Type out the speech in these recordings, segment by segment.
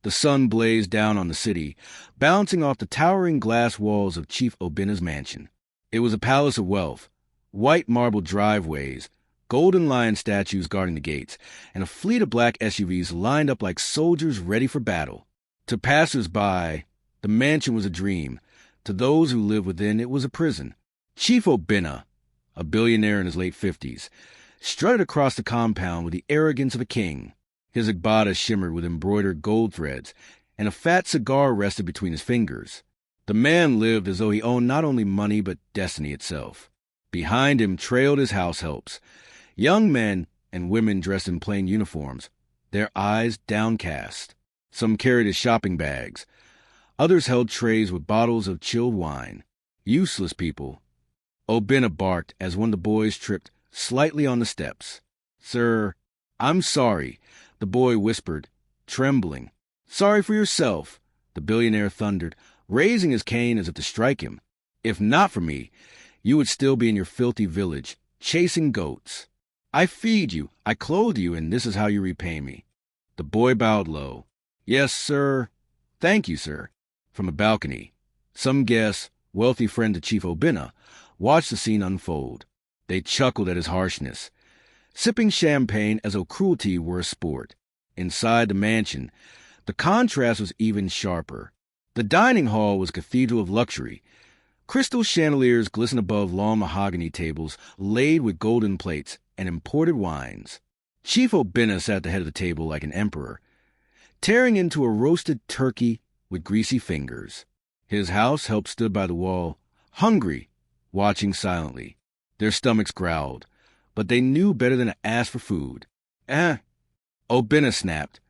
The sun blazed down on the city, bouncing off the towering glass walls of Chief Obina's mansion. It was a palace of wealth, white marble driveways, golden lion statues guarding the gates, and a fleet of black SUVs lined up like soldiers ready for battle. To passers-by, the mansion was a dream. To those who lived within, it was a prison. Chief Obina, a billionaire in his late 50s, strutted across the compound with the arrogance of a king. His agbada shimmered with embroidered gold threads, and a fat cigar rested between his fingers. The man lived as though he owned not only money but destiny itself. Behind him trailed his house helps, young men and women dressed in plain uniforms, their eyes downcast. Some carried his shopping bags. Others held trays with bottles of chilled wine. Useless people. Obina barked as one of the boys tripped slightly on the steps. "Sir, I'm sorry," the boy whispered, trembling. "Sorry for yourself," the billionaire thundered, raising his cane as if to strike him. "If not for me, you would still be in your filthy village, chasing goats. I feed you, I clothe you, and this is how you repay me." The boy bowed low. "Yes, sir. Thank you, sir." From a balcony, some guests, wealthy friend to Chief Obina, watched the scene unfold. They chuckled at his harshness, sipping champagne as though cruelty were a sport. Inside the mansion, the contrast was even sharper. The dining hall was a cathedral of luxury. Crystal chandeliers glistened above long mahogany tables laid with golden plates and imported wines. Chief Obina sat at the head of the table like an emperor, tearing into a roasted turkey with greasy fingers. His house help stood by the wall, hungry, watching silently. Their stomachs growled, but they knew better than to ask for food. Obina snapped,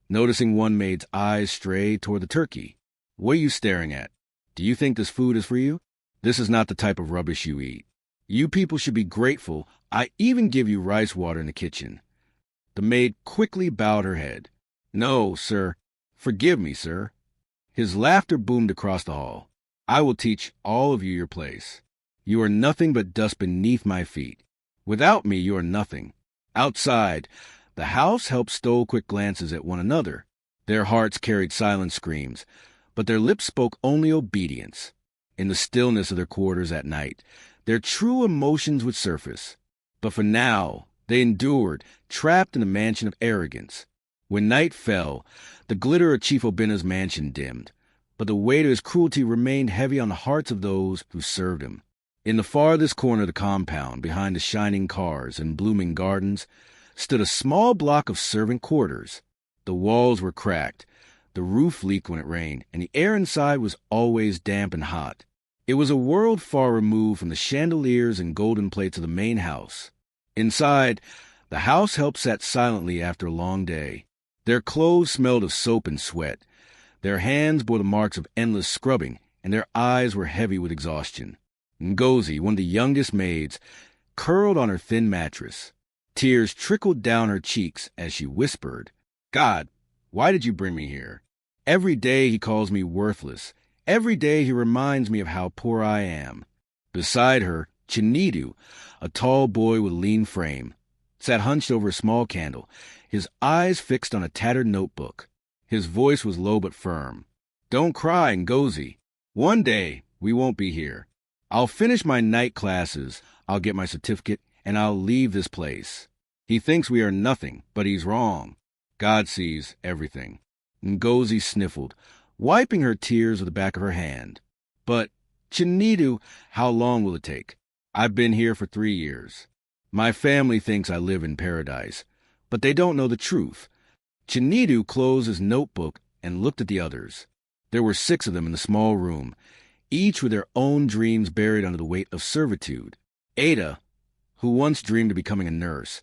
noticing one maid's eyes stray toward the turkey. "What are you staring at? Do you think this food is for you? This is not the type of rubbish you eat. You people should be grateful I even give you rice water in the kitchen." The maid quickly bowed her head. "No, sir. Forgive me, sir." His laughter boomed across the hall. "I will teach all of you your place. You are nothing but dust beneath my feet. Without me, you are nothing." Outside, the house help stole quick glances at one another. Their hearts carried silent screams, but their lips spoke only obedience. In the stillness of their quarters at night, their true emotions would surface. But for now, they endured, trapped in a mansion of arrogance. When night fell, the glitter of Chief Obina's mansion dimmed, but the weight of his cruelty remained heavy on the hearts of those who served him. In the farthest corner of the compound, behind the shining cars and blooming gardens, stood a small block of servant quarters. The walls were cracked, the roof leaked when it rained, and the air inside was always damp and hot. It was a world far removed from the chandeliers and golden plates of the main house. Inside, the house help sat silently after a long day. Their clothes smelled of soap and sweat. Their hands bore the marks of endless scrubbing, and their eyes were heavy with exhaustion. Ngozi, one of the youngest maids, curled on her thin mattress. Tears trickled down her cheeks as she whispered, "God, why did you bring me here? Every day he calls me worthless. Every day he reminds me of how poor I am." Beside her, Chinidu, a tall boy with a lean frame, sat hunched over a small candle, his eyes fixed on a tattered notebook. His voice was low but firm. "Don't cry, Ngozi. One day we won't be here. I'll finish my night classes, I'll get my certificate, and I'll leave this place. He thinks we are nothing, but he's wrong. God sees everything." Ngozi sniffled, wiping her tears with the back of her hand. "But, Chinidu, how long will it take? I've been here for 3 years. My family thinks I live in paradise, but they don't know the truth." Chinidu closed his notebook and looked at the others. There were 6 of them in the small room, each with their own dreams buried under the weight of servitude. Ada, who once dreamed of becoming a nurse,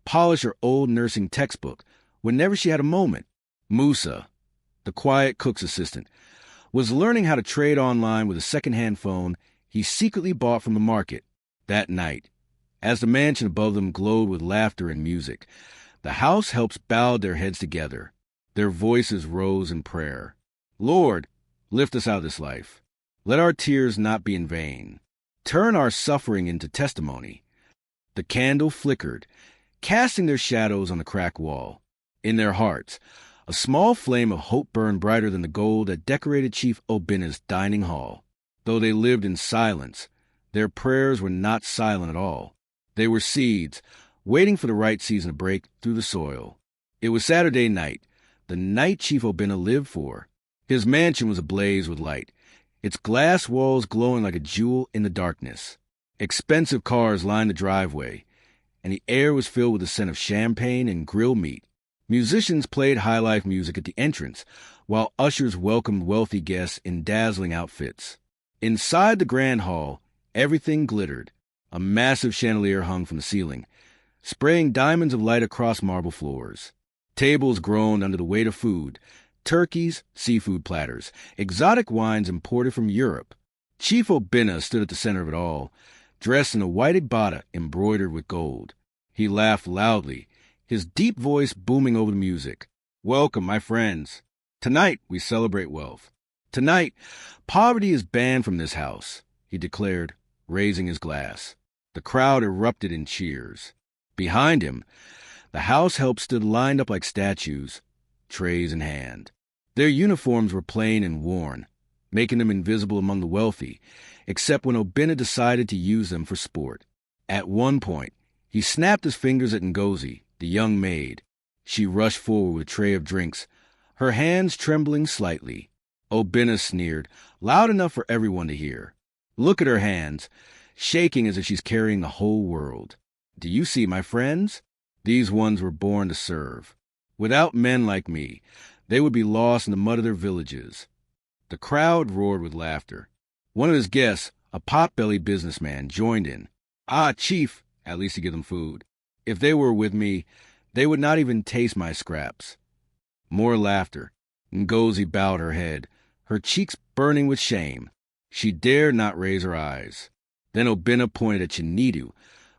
polished her old nursing textbook whenever she had a moment. Musa, the quiet cook's assistant, was learning how to trade online with a second-hand phone he secretly bought from the market. That night, as the mansion above them glowed with laughter and music, the house helps bowed their heads together. Their voices rose in prayer. "Lord, lift us out of this life. Let our tears not be in vain. Turn our suffering into testimony." The candle flickered, casting their shadows on the cracked wall. In their hearts, A small flame of hope burned brighter than the gold that decorated Chief Obina's dining hall. Though they lived in silence, their prayers were not silent at all. They were seeds, waiting for the right season to break through the soil. It was Saturday night, the night Chief Obina lived for. His mansion was ablaze with light, its glass walls glowing like a jewel in the darkness. Expensive cars lined the driveway, and the air was filled with the scent of champagne and grilled meat. Musicians played high-life music at the entrance, while ushers welcomed wealthy guests in dazzling outfits. Inside the grand hall, everything glittered. A massive chandelier hung from the ceiling, spraying diamonds of light across marble floors. Tables groaned under the weight of food, turkeys, seafood platters, exotic wines imported from Europe. Chief Obina stood at the center of it all, dressed in a white igbata embroidered with gold. He laughed loudly, his deep voice booming over the music. "Welcome, my friends. Tonight we celebrate wealth. Tonight, poverty is banned from this house," he declared, raising his glass. The crowd erupted in cheers. Behind him, the house helps stood lined up like statues, trays in hand. Their uniforms were plain and worn, making them invisible among the wealthy, except when Obina decided to use them for sport. At one point, he snapped his fingers at Ngozi, the young maid. She rushed forward with a tray of drinks, her hands trembling slightly. Obina sneered, loud enough for everyone to hear. "Look at her hands, shaking as if she's carrying the whole world. Do you see, my friends? These ones were born to serve. Without men like me, they would be lost in the mud of their villages." The crowd roared with laughter. One of his guests, a pot-bellied businessman, joined in. "Ah, Chief," at least to give them food. "If they were with me, they would not even taste my scraps." More laughter. Ngozi bowed her head, her cheeks burning with shame. She dared not raise her eyes. Then Obina pointed at Chinidu,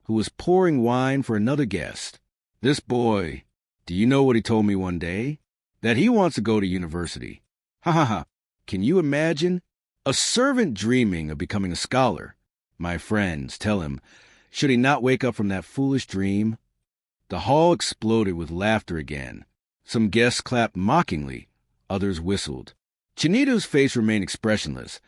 who was pouring wine for another guest. "This boy, do you know what he told me one day? That he wants to go to university. Ha ha ha. Can you imagine? A servant dreaming of becoming a scholar. My friends, tell him, should he not wake up from that foolish dream?" The hall exploded with laughter again. Some guests clapped mockingly, others whistled. Chinidu's face remained expressionless,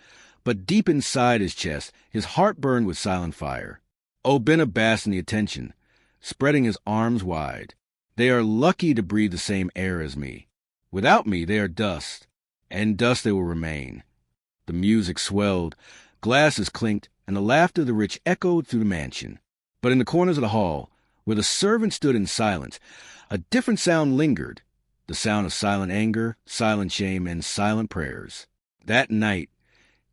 but deep inside his chest, his heart burned with silent fire. Obina basked in the attention, spreading his arms wide. "They are lucky to breathe the same air as me. Without me, they are dust, and dust they will remain." The music swelled, glasses clinked, and the laughter of the rich echoed through the mansion. But in the corners of the hall, where the servants stood in silence, a different sound lingered, the sound of silent anger, silent shame, and silent prayers. That night,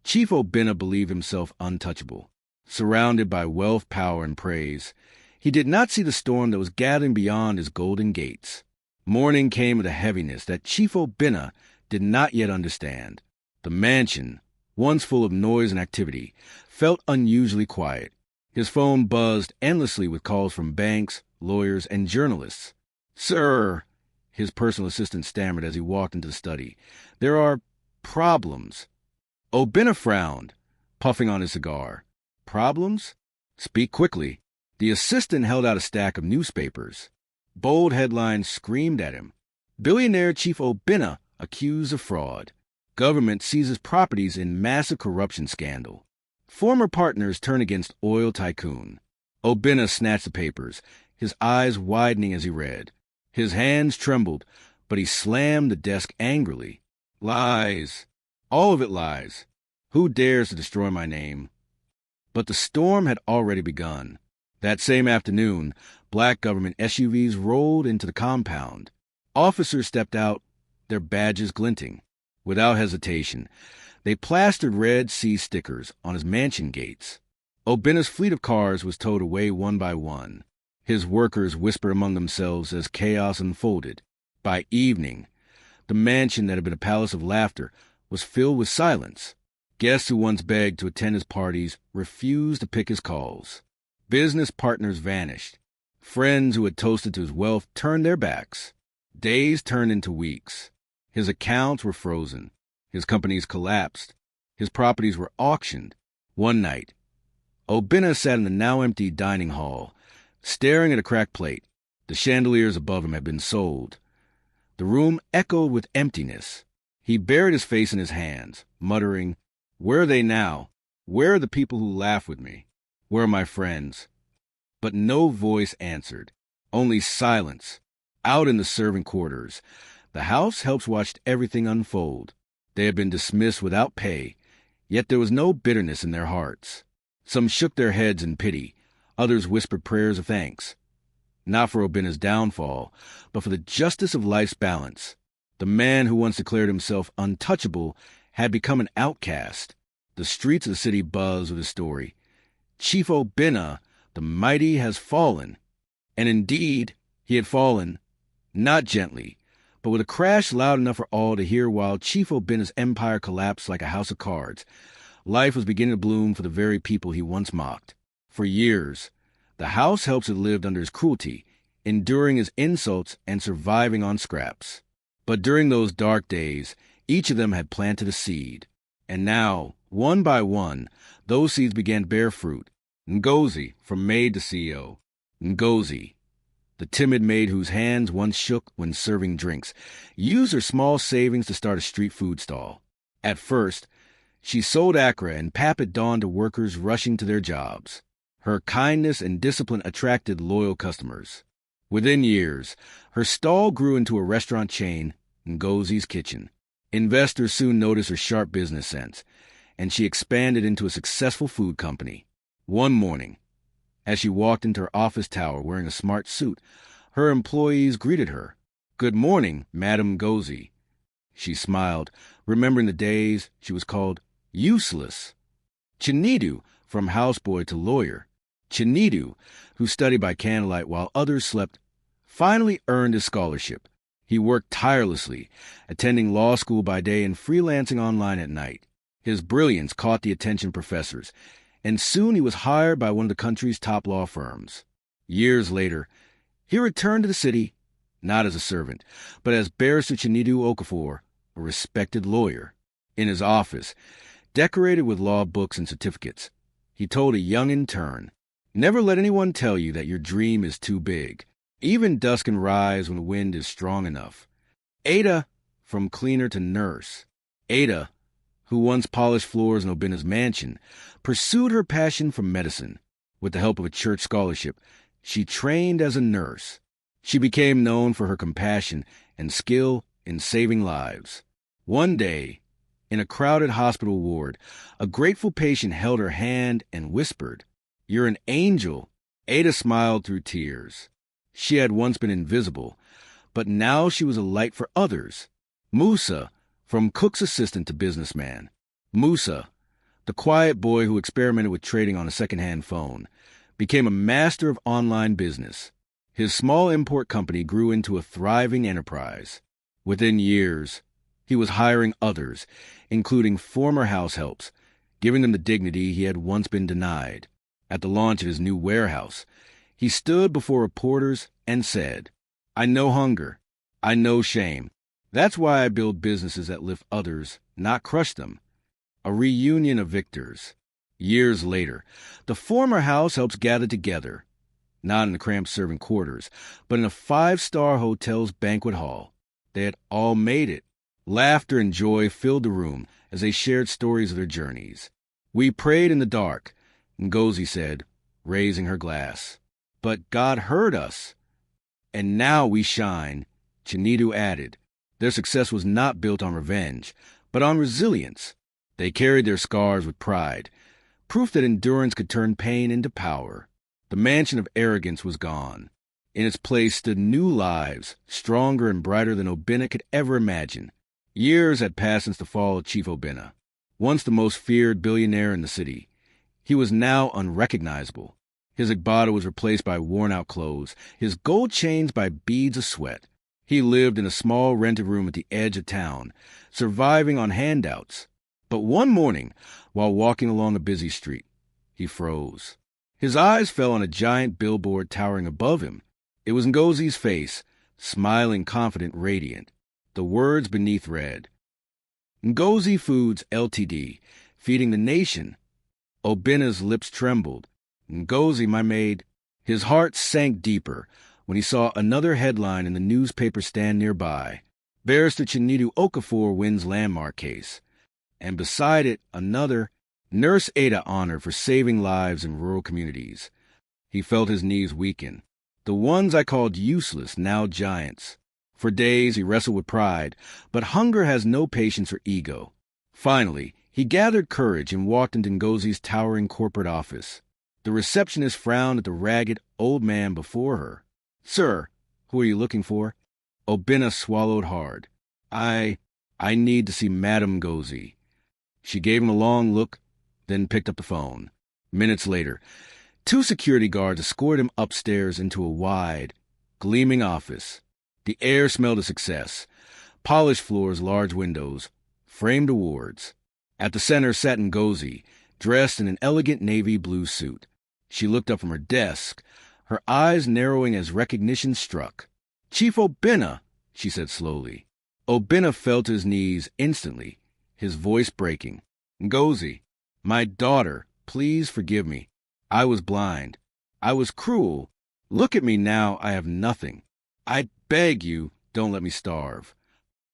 Chief Obina believed himself untouchable. Surrounded by wealth, power, and praise, he did not see the storm that was gathering beyond his golden gates. Morning came with a heaviness that Chief Obina did not yet understand. The mansion, once full of noise and activity, felt unusually quiet. His phone buzzed endlessly with calls from banks, lawyers, and journalists. "Sir," his personal assistant stammered as he walked into the study, "there are problems." Obina frowned, puffing on his cigar. "Problems? Speak quickly." The assistant held out a stack of newspapers. Bold headlines screamed at him. "Billionaire Chief Obina accused of fraud. Government seizes properties in massive corruption scandal. Former partners turn against oil tycoon." Obina snatched the papers, his eyes widening as he read. His hands trembled, but he slammed the desk angrily. "Lies. All of it lies. Who dares to destroy my name?" But the storm had already begun. That same afternoon, black government SUVs rolled into the compound. Officers stepped out, their badges glinting. Without hesitation, they plastered red C stickers on his mansion gates. Obina's fleet of cars was towed away one by one. His workers whispered among themselves as chaos unfolded. By evening, the mansion that had been a palace of laughter was filled with silence. Guests who once begged to attend his parties refused to pick his calls. Business partners vanished. Friends who had toasted to his wealth turned their backs. Days turned into weeks. His accounts were frozen. His companies collapsed. His properties were auctioned. One night, Obina sat in the now-empty dining hall, staring at a cracked plate. The chandeliers above him had been sold. The The room echoed with emptiness. He buried his face in his hands, muttering, "Where are they now? Where are the people who laugh with me? Where are my friends?" But no voice answered, only silence. Out in the servant quarters, the house helps watched everything unfold. They had been dismissed without pay, yet there was no bitterness in their hearts. Some shook their heads in pity, others whispered prayers of thanks. Not for Obina's downfall, but for the justice of life's balance. The man who once declared himself untouchable had become an outcast. The streets of the city buzzed with his story. Chief Obina, the mighty, has fallen. And indeed, he had fallen, not gently, but with a crash loud enough for all to hear. While Chief Obina's empire collapsed like a house of cards, life was beginning to bloom for the very people he once mocked. For years, the house helps had lived under his cruelty, enduring his insults and surviving on scraps. But during those dark days, each of them had planted a seed. And now, one by one, those seeds began to bear fruit. Ngozi, from maid to CEO. Ngozi, the timid maid whose hands once shook when serving drinks, used her small savings to start a street food stall. At first, she sold akra and pap at dawn to workers rushing to their jobs. Her kindness and discipline attracted loyal customers. Within years, her stall grew into a restaurant chain, Ngozi's Kitchen. Investors soon noticed her sharp business sense, and she expanded into a successful food company. One morning, as she walked into her office tower wearing a smart suit, her employees greeted her. "Good morning, Madam Ngozi." She smiled, remembering the days she was called useless. Chinidu, from houseboy to lawyer. Chinidu, who studied by candlelight while others slept, finally earned his scholarship. He worked tirelessly, attending law school by day and freelancing online at night. His brilliance caught the attention of professors, and soon he was hired by one of the country's top law firms. Years later, he returned to the city, not as a servant, but as Barrister Chinidu Okafor, a respected lawyer. In his office, decorated with law books and certificates, he told a young intern, "Never let anyone tell you that your dream is too big. Even dust can rise when the wind is strong enough." Ada, from cleaner to nurse. Ada, who once polished floors in Obina's mansion, pursued her passion for medicine. With the help of a church scholarship, she trained as a nurse. She became known for her compassion and skill in saving lives. One day, in a crowded hospital ward, a grateful patient held her hand and whispered, "You're an angel." Ada smiled through tears. She had once been invisible, but now she was a light for others. Musa, from cook's assistant to businessman. Musa, the quiet boy who experimented with trading on a second-hand phone, became a master of online business. His small import company grew into a thriving enterprise. Within years, he was hiring others, including former house helps, giving them the dignity he had once been denied. At the launch of his new warehouse, he stood before reporters and said, "I know hunger. I know shame. That's why I build businesses that lift others, not crush them." A reunion of victors. Years later, the former house helps gather together, not in the cramped servant quarters, but in a five-star hotel's banquet hall. They had all made it. Laughter and joy filled the room as they shared stories of their journeys. "We prayed in the dark," Ngozi said, raising her glass. "But God heard us. And now we shine," Chinidu added. Their success was not built on revenge, but on resilience. They carried their scars with pride, proof that endurance could turn pain into power. The mansion of arrogance was gone. In its place stood new lives, stronger and brighter than Obina could ever imagine. Years had passed since the fall of Chief Obina. Once the most feared billionaire in the city, he was now unrecognizable. His agbada was replaced by worn-out clothes, his gold chains by beads of sweat. He lived in a small rented room at the edge of town, surviving on handouts. But one morning, while walking along a busy street, he froze. His eyes fell on a giant billboard towering above him. It was Ngozi's face, smiling, confident, radiant. The words beneath read, "Ngozi Foods, Ltd., feeding the nation." Obina's lips trembled. "Ngozi, my maid." His heart sank deeper when he saw another headline in the newspaper stand nearby. Barrister Chinedu Okafor wins landmark case. And beside it, another, Nurse Ada honor for saving lives in rural communities. He felt his knees weaken. The ones I called useless, now giants. For days he wrestled with pride, but hunger has no patience for ego. Finally, he gathered courage and walked into Ngozi's towering corporate office. The receptionist frowned at the ragged old man before her. "Sir, who are you looking for?" Obinna swallowed hard. I need to see Madame Ngozi." She gave him a long look, then picked up the phone. Minutes later, 2 security guards escorted him upstairs into a wide, gleaming office. The air smelled of success. Polished floors, large windows, framed awards. At the center sat Ngozi, dressed in an elegant navy blue suit. She looked up from her desk, her eyes narrowing as recognition struck. "Chief Obinna," she said slowly. Obinna fell to his knees instantly, his voice breaking. "Ngozi, my daughter, please forgive me. I was blind. I was cruel. Look at me now, I have nothing. I beg you, don't let me starve."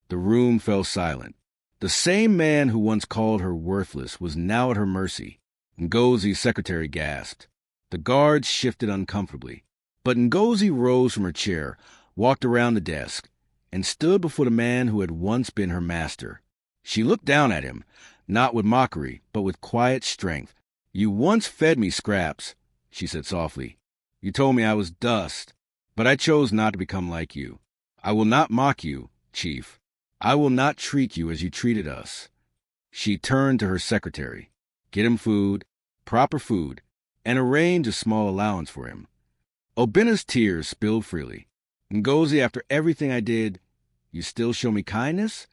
The room fell silent. The same man who once called her worthless was now at her mercy. Ngozi's secretary gasped. The guards shifted uncomfortably. But Ngozi rose from her chair, walked around the desk, and stood before the man who had once been her master. She looked down at him, not with mockery, but with quiet strength. "You once fed me scraps," she said softly. "You told me I was dust, but I chose not to become like you. I will not mock you, Chief. I will not treat you as you treated us." She turned to her secretary. "Get him food, proper food, and arrange a small allowance for him." Obinna's tears spilled freely. "Ngozi, after everything I did, you still show me kindness?"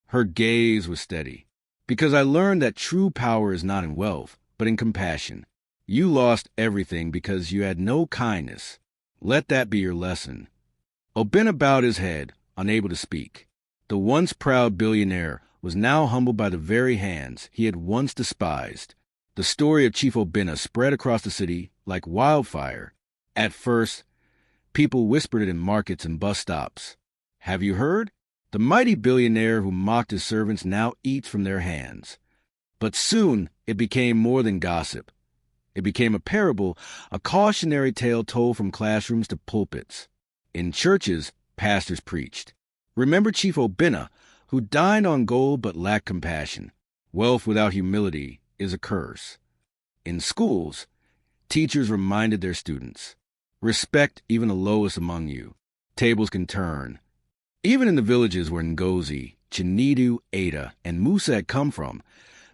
Her gaze was steady. "Because I learned that true power is not in wealth, but in compassion. You lost everything because you had no kindness. Let that be your lesson." Obinna bowed his head, unable to speak. The once proud billionaire was now humbled by the very hands he had once despised. The story of Chief Obinna spread across the city like wildfire. At first, people whispered it in markets and bus stops. "Have you heard? The mighty billionaire who mocked his servants now eats from their hands." But soon it became more than gossip. It became a parable, a cautionary tale told from classrooms to pulpits. In churches, pastors preached. "Remember Chief Obinna, who dined on gold but lacked compassion. Wealth without humility is a curse." In schools, teachers reminded their students, "Respect even the lowest among you. Tables can turn." Even in the villages where Ngozi, Chinedu, Ada, and Musa had come from,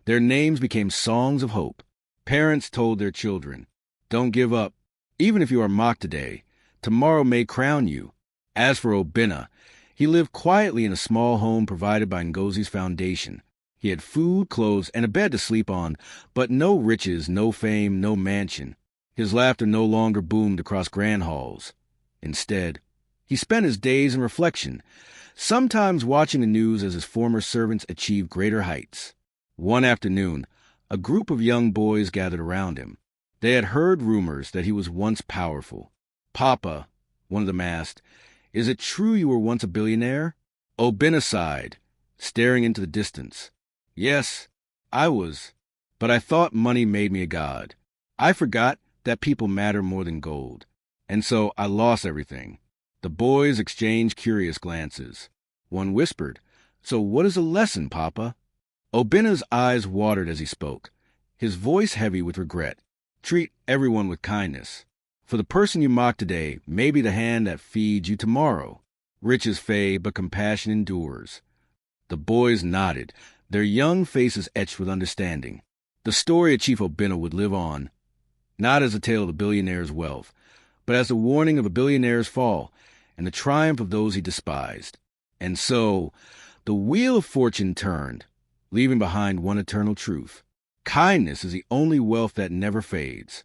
their names became songs of hope. Parents told their children, "Don't give up. Even if you are mocked today, tomorrow may crown you." As for Obinna, he lived quietly in a small home provided by Ngozi's foundation. He had food, clothes, and a bed to sleep on, but no riches, no fame, no mansion. His laughter no longer boomed across grand halls. Instead, he spent his days in reflection, sometimes watching the news as his former servants achieved greater heights. One afternoon, a group of young boys gathered around him. They had heard rumors that he was once powerful. "Papa," one of them asked, "is it true you were once a billionaire?" Obinna sighed, staring into the distance. "Yes, I was, but I thought money made me a god. I forgot that people matter more than gold, and so I lost everything." The boys exchanged curious glances. One whispered, "So what is the lesson, Papa?" Obinna's eyes watered as he spoke, his voice heavy with regret. "Treat everyone with kindness. For the person you mock today may be the hand that feeds you tomorrow. Riches fade, but compassion endures." The boys nodded, their young faces etched with understanding. The story of Chief Obinna would live on, not as a tale of a billionaire's wealth, but as the warning of a billionaire's fall and the triumph of those he despised. And so, the wheel of fortune turned, leaving behind one eternal truth. Kindness is the only wealth that never fades.